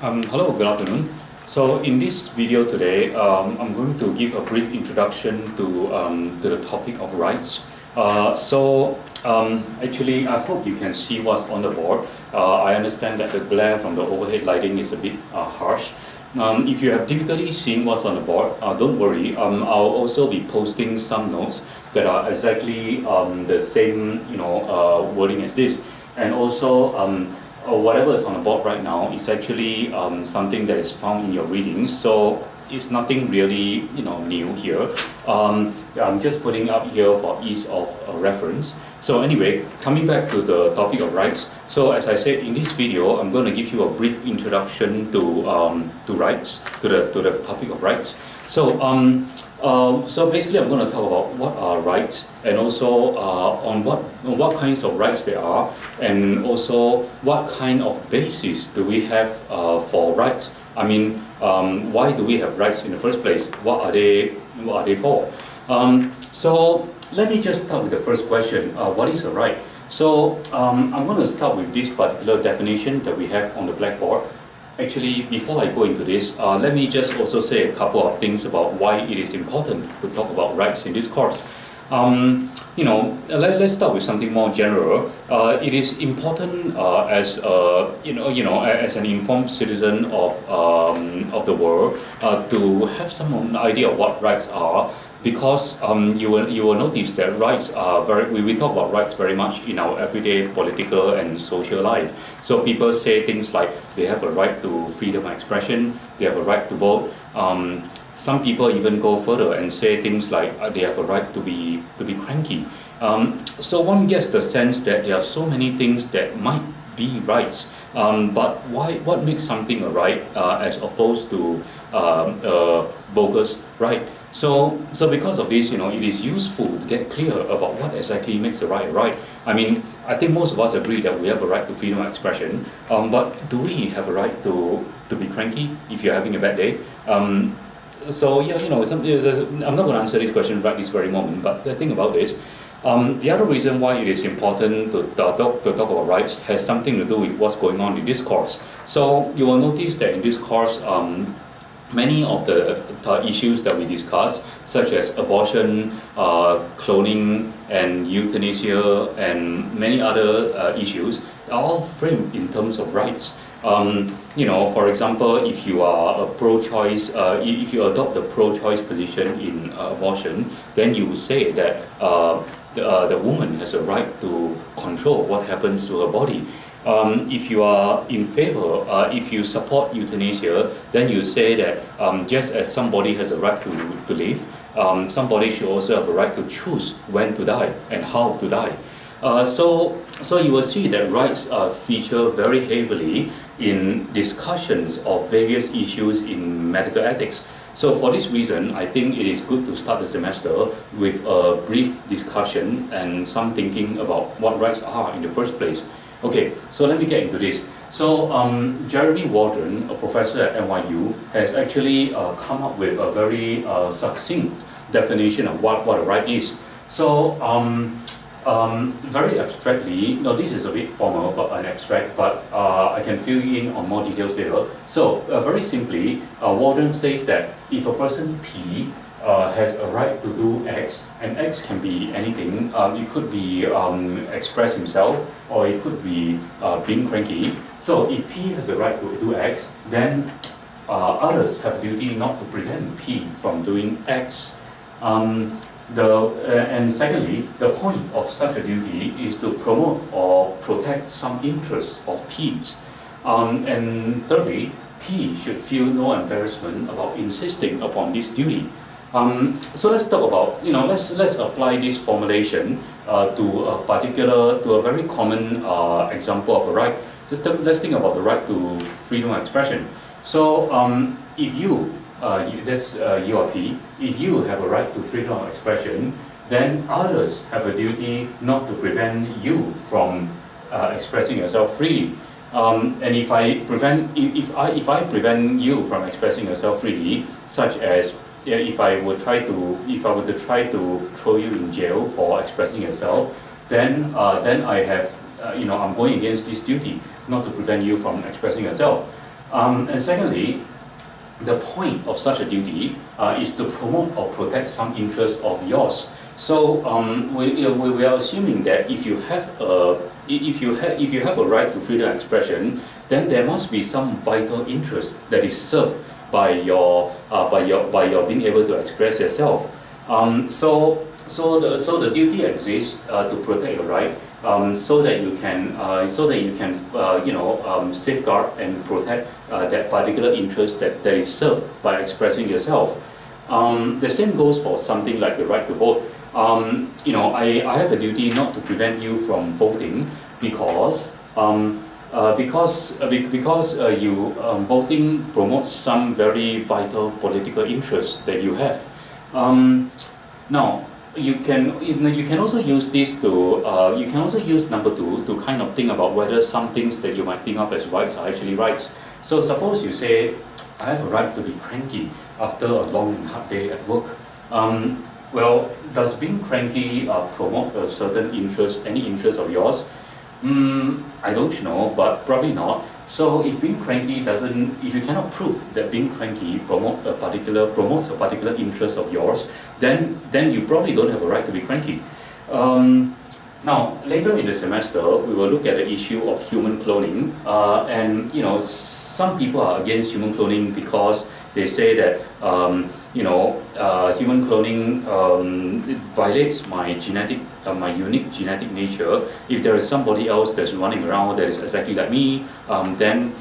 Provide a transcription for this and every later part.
Hello, good afternoon. So in this video today, I'm going to give a brief introduction to the topic of rights. Actually, I hope you can see what's on the board. I understand that the glare from the overhead lighting is a bit harsh. If you have difficulty seeing what's on the board, don't worry. I'll also be posting some notes that are exactly the same, wording as this, and also. Whatever is on the board right now is actually something that is found in your readings, so it's nothing really new here. I'm just putting up here for ease of reference. So anyway, coming back to the topic of rights. So as I said in this video, I'm going to give you a brief introduction to rights, to the topic of rights. So basically, I'm going to talk about what are rights, and also on what kinds of rights there are, and also what kind of basis do we have for rights. I mean, why do we have rights in the first place? What are they for? So let me just start with the first question. What is a right? So I'm going to start with this particular definition that we have on the blackboard. Actually, before I go into this, let me just also say a couple of things about why it is important to talk about rights in this course. Let's start with something more general. It is important as as an informed citizen of the world to have some idea of what rights are. Because you will notice that rights are we talk about rights very much in our everyday political and social life. So people say things like they have a right to freedom of expression, they have a right to vote. Some people even go further and say things like they have a right to be cranky. So one gets the sense that there are so many things that might be rights, but what makes something a right as opposed to a bogus right? So because of this, it is useful to get clear about what exactly makes a right a right. I mean, I think most of us agree that we have a right to freedom of expression, but do we have a right to be cranky if you're having a bad day? I'm not going to answer this question right this very moment, but the thing about this, the other reason why it is important to talk about rights has something to do with what's going on in this course. So you will notice that in this course, many of the issues that we discuss, such as abortion, cloning, and euthanasia, and many other issues, are all framed in terms of rights. For example, if you are a pro-choice, if you adopt the pro-choice position in abortion, then you would say that the woman has a right to control what happens to her body. If you are in favor, if you support euthanasia, then you say that just as somebody has a right to live, somebody should also have a right to choose when to die and how to die. So you will see that rights feature very heavily in discussions of various issues in medical ethics. So for this reason, I think it is good to start the semester with a brief discussion and some thinking about what rights are in the first place. Okay, so let me get into this. So Jeremy Waldron, a professor at NYU, has actually come up with a very succinct definition of what a right is. So very abstractly, this is a bit formal but an abstract, but I can fill in on more details later. So very simply, Waldron says that if a person P has a right to do X, and X can be anything. It could be express himself, or it could be being cranky. So if P has a right to do X, then others have a duty not to prevent P from doing X. And secondly, the point of such a duty is to promote or protect some interests of P's. And thirdly, P should feel no embarrassment about insisting upon this duty. So let's talk about, let's apply this formulation to a very common example of a right. Let's think about the right to freedom of expression. So if you are P, if you have a right to freedom of expression, then others have a duty not to prevent you from expressing yourself freely. And if I prevent you from expressing yourself freely, such as if I were to try to throw you in jail for expressing yourself, then I have I'm going against this duty not to prevent you from expressing yourself. And secondly, the point of such a duty is to promote or protect some interest of yours. So we are assuming that if you have a right to freedom of expression, then there must be some vital interest that is served by your being able to express yourself. So the duty exists to protect your right, so that you can safeguard and protect that particular interest that is served by expressing yourself. The same goes for something like the right to vote. I have a duty not to prevent you from voting because voting promotes some very vital political interest that you have. Now, you can also use this to you can also use number two to kind of think about whether some things that you might think of as rights are actually rights. So suppose you say, I have a right to be cranky after a long and hard day at work. Well, does being cranky promote a certain interest, any interest of yours? I don't know, but probably not. So if being cranky if you cannot prove that being cranky promotes a particular interest of yours, then you probably don't have a right to be cranky. Now, later in the semester, we will look at the issue of human cloning, and some people are against human cloning because they say that human cloning it violates my unique genetic nature. If there is somebody else that's running around that is exactly like me, then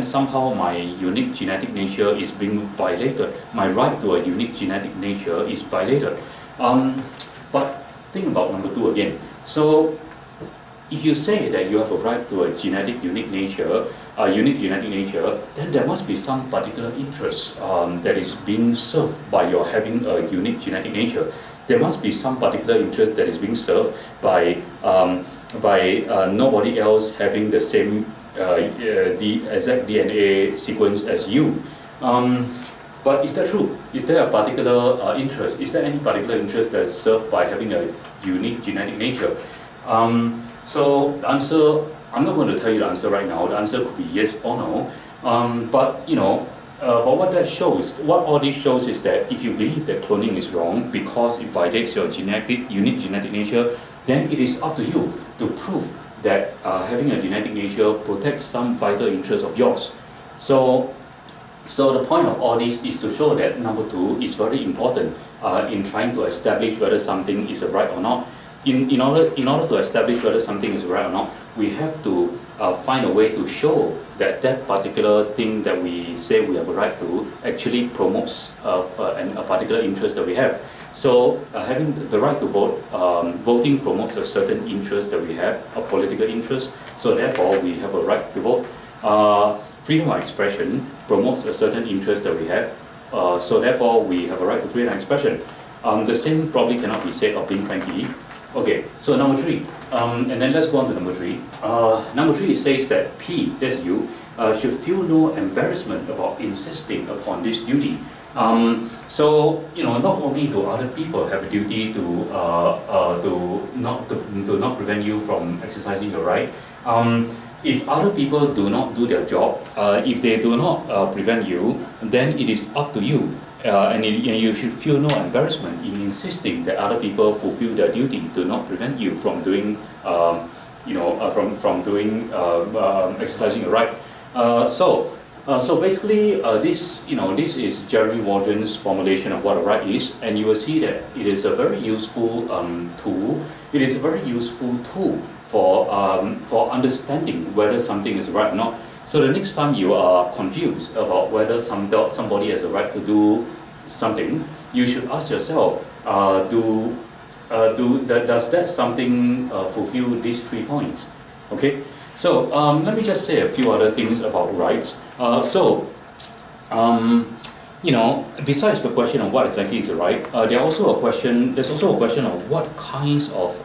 somehow my unique genetic nature is being violated. My right to a unique genetic nature is violated. But think about number two again. So, if you say that you have a right to a unique genetic nature, then there must be some particular interest that is being served by your having a unique genetic nature. There must be some particular interest that is being served by nobody else having the same the exact DNA sequence as you. But is that true? Is there a particular interest? Is there any particular interest that is served by having a unique genetic nature? So the answer, I'm not going to tell you the answer right now. The answer could be yes or no. But what all this shows is that if you believe that cloning is wrong because it violates your unique genetic nature, then it is up to you to prove that having a genetic nature protects some vital interest of yours. So the point of all this is to show that number two is very important in trying to establish whether something is a right or not. In order to establish whether something is right or not, we have to find a way to show that particular thing that we say we have a right to actually promotes a particular interest that we have. So having the right to vote, voting promotes a certain interest that we have, a political interest. So therefore, we have a right to vote. Freedom of expression promotes a certain interest that we have. So therefore, we have a right to freedom of expression. The same probably cannot be said of being cranky. Okay, so number three, and then let's go on to number three. Number three says that P, that's you, should feel no embarrassment about insisting upon this duty. So not only do other people have a duty to not prevent you from exercising your right. If other people do not do their job, if they do not prevent you, then it is up to you. And you should feel no embarrassment in insisting that other people fulfill their duty to not prevent you from doing, exercising your right. So basically, this is Jeremy Waldron's formulation of what a right is, and you will see that it is a very useful tool. It is a very useful tool for understanding whether something is right or not. So the next time you are confused about whether somebody has a right to do something, you should ask yourself, does that something fulfill these 3 points? Okay. So let me just say a few other things about rights. Besides the question of what exactly is a right, there's also a question of what kinds of,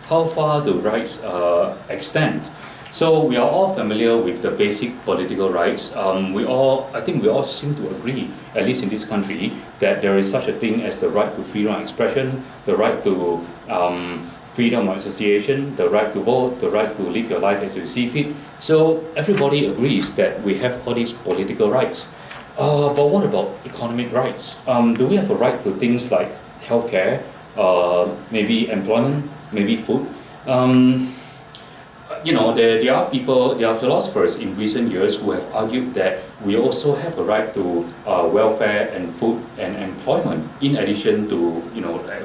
how far the rights extend. So we are all familiar with the basic political rights. I think we all seem to agree, at least in this country, that there is such a thing as the right to freedom of expression, the right to freedom of association, the right to vote, the right to live your life as you see fit. So everybody agrees that we have all these political rights. But what about economic rights? Do we have a right to things like healthcare, maybe employment, maybe food? There are people, there are philosophers in recent years who have argued that we also have a right to welfare and food and employment, in addition to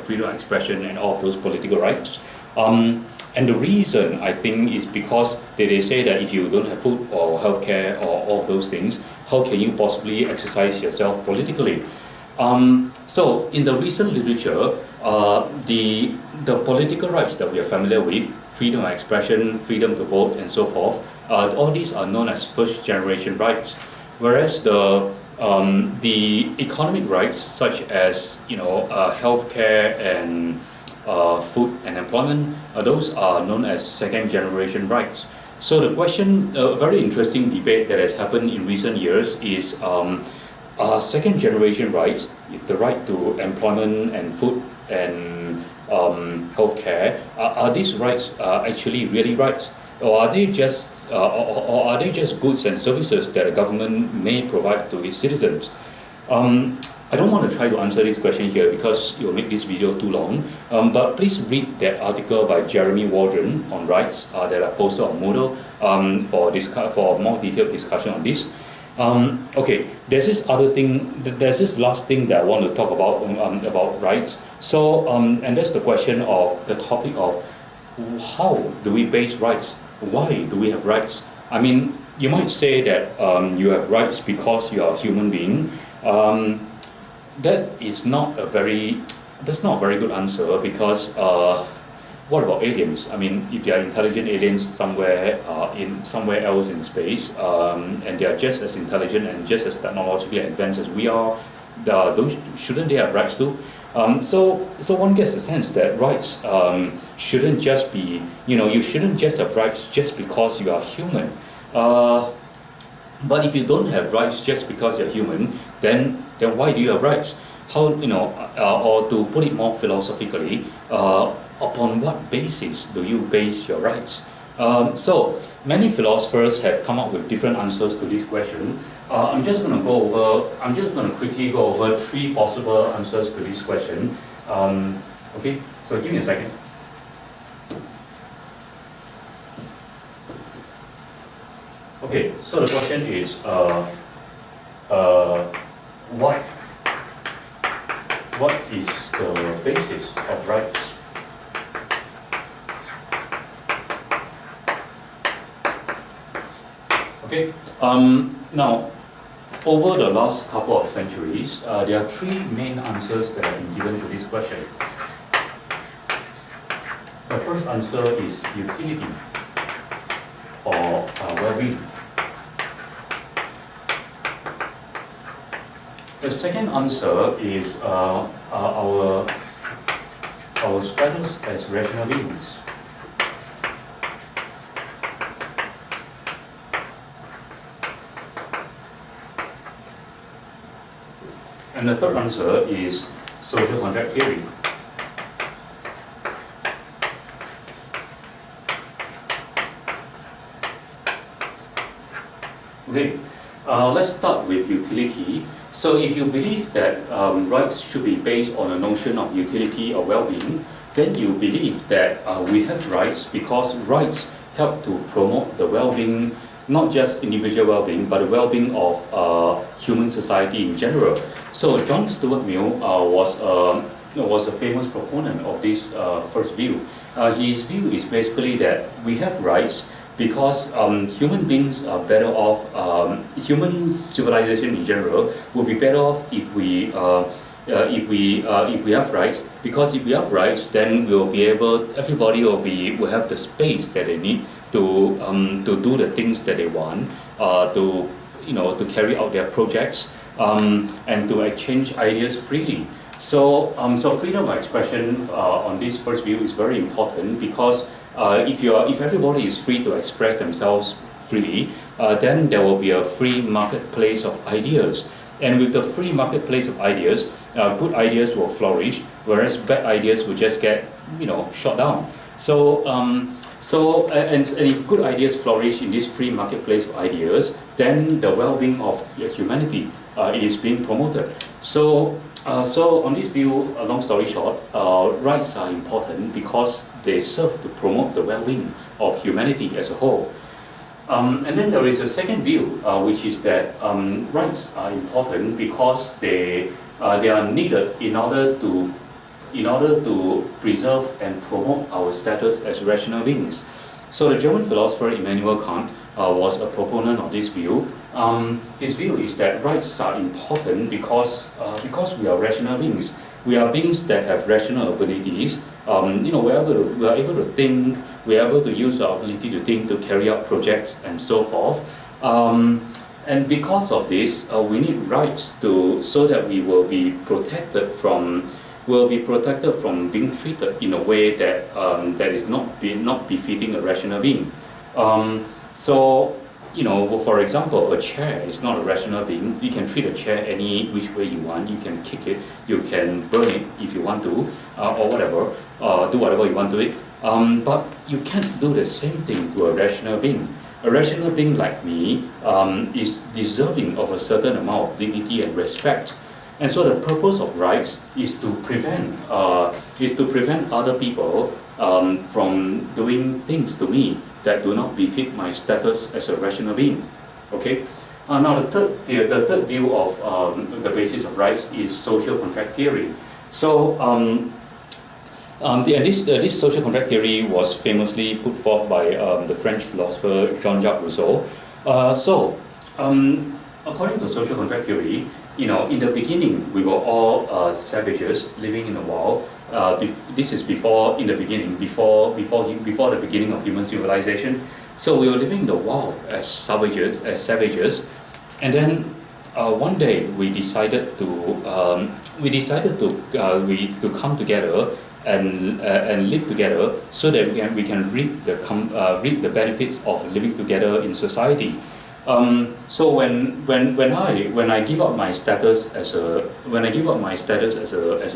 freedom of expression and all of those political rights. And the reason, I think, is because they say that if you don't have food or healthcare or all of those things, how can you possibly exercise yourself politically? So in the recent literature, the political rights that we are familiar with, freedom of expression, freedom to vote, and so forth, all these are known as first generation rights, whereas the economic rights, such as healthcare and food and employment, those are known as second generation rights. So the question, a very interesting debate that has happened in recent years is, second generation rights, the right to employment and food and healthcare, are these rights actually really rights, or are they just goods and services that a government may provide to its citizens? I don't want to try to answer this question here because it will make this video too long, but please read that article by Jeremy Waldron on rights that are posted on Moodle for more detailed discussion on this. Okay, there's this last thing that I want to talk about rights. So, and that's the question of the topic of how do we base rights? Why do we have rights? I mean, you might say that you have rights because you are a human being. That's not a very good answer, because what about aliens? I mean, if they are intelligent aliens somewhere else in space, and they are just as intelligent and just as technologically advanced as we are, shouldn't they have rights too? So one gets the sense that rights shouldn't just be, you shouldn't just have rights just because you are human. But if you don't have rights just because you're human, then why do you have rights? How, or to put it more philosophically, upon what basis do you base your rights? So many philosophers have come up with different answers to this question. I'm just going to quickly go over 3 possible answers to this question. Okay, so give me a second. Okay, so the question is, what is the basis of rights? Okay, now, over the last couple of centuries, there are 3 main answers that have been given to this question. The first answer is utility, or well-being. The second answer is our status as rational beings. And the third answer is social contract theory. Okay, let's start with utility. So if you believe that rights should be based on a notion of utility or well-being, then you believe that we have rights because rights help to promote the well-being, not just individual well-being, but the well-being of human society in general. So John Stuart Mill was a famous proponent of this first view. His view is basically that we have rights because human beings are better off, human civilization in general will be better off if we have rights, because if we have rights, then everybody will have the space that they need to do the things that they want, to carry out their projects, and to exchange ideas freely. So freedom of expression on this first view is very important, because if everybody is free to express themselves freely, then there will be a free marketplace of ideas. And with the free marketplace of ideas, good ideas will flourish, whereas bad ideas will just get shot down. So and if good ideas flourish in this free marketplace of ideas, then the well-being of humanity is being promoted. So on this view, a long story short, rights are important because they serve to promote the well-being of humanity as a whole. And then there is a second view, which is that rights are important because they are needed in order to preserve and promote our status as rational beings. So the German philosopher Immanuel Kant was a proponent of this view. His view is that rights are important because we are rational beings. We are beings that have rational abilities. We are able to think. We are able to use our ability to think to carry out projects and so forth. And because of this, we need rights so that we will be protected from being treated in a way that that is not befitting a rational being. For example, a chair is not a rational being. You can treat a chair any which way you want. You can kick it, you can burn it if you want to, or whatever, do whatever you want to it. But you can't do the same thing to a rational being. A rational being like me is deserving of a certain amount of dignity and respect. And so the purpose of rights is to prevent other people from doing things to me that do not befit my status as a rational being. Okay. Now the third view of the basis of rights is social contract theory. So this social contract theory was famously put forth by the French philosopher Jean-Jacques Rousseau. According to social contract theory, in the beginning we were all savages living in the wild. This is before the beginning of human civilization. So we were living in the wild as savages, and then one day we decided to come together and live together so that we can reap the benefits of living together in society. So when I give up my status as a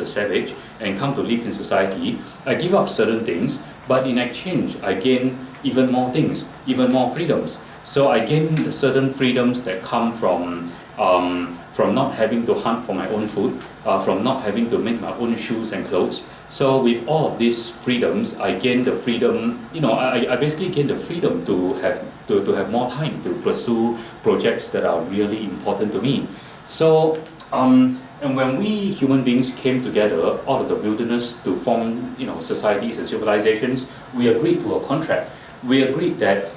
savage and come to live in society, I give up certain things, but in exchange I gain even more things, even more freedoms. So I gain certain freedoms that come from not having to hunt for my own food, from not having to make my own shoes and clothes. So with all of these freedoms, I gain the freedom. I basically gain the freedom to have more time to pursue projects that are really important to me. So and when we human beings came together out of the wilderness to form societies and civilizations, we agreed to a contract. We agreed that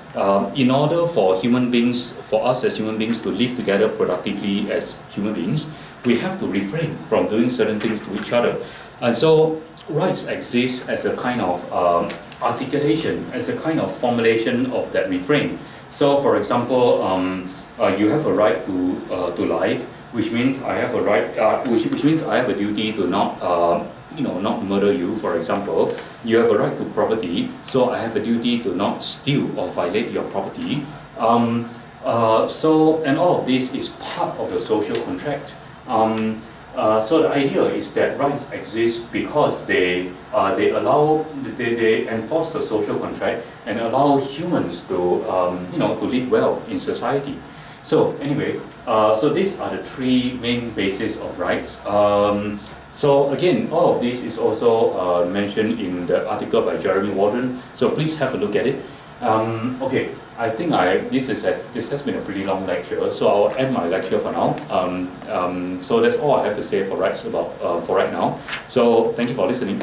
in order for us as human beings to live together productively as human beings, we have to refrain from doing certain things to each other. And so rights exist as a kind of articulation, as a kind of formulation of that refrain. So for example, you have a right to life, which means I have a right, which means I have a duty to not murder you, for example. You have a right to property, so I have a duty to not steal or violate your property. And all of this is part of the social contract. So the idea is that rights exist because they enforce the social contract and allow humans to live well in society. So anyway, so these are the three main bases of rights. So again, all of this is also mentioned in the article by Jeremy Waldron. So please have a look at it. Okay, I think this has been a pretty long lecture, so I'll end my lecture for now. So that's all I have to say for rights for right now. So thank you for listening.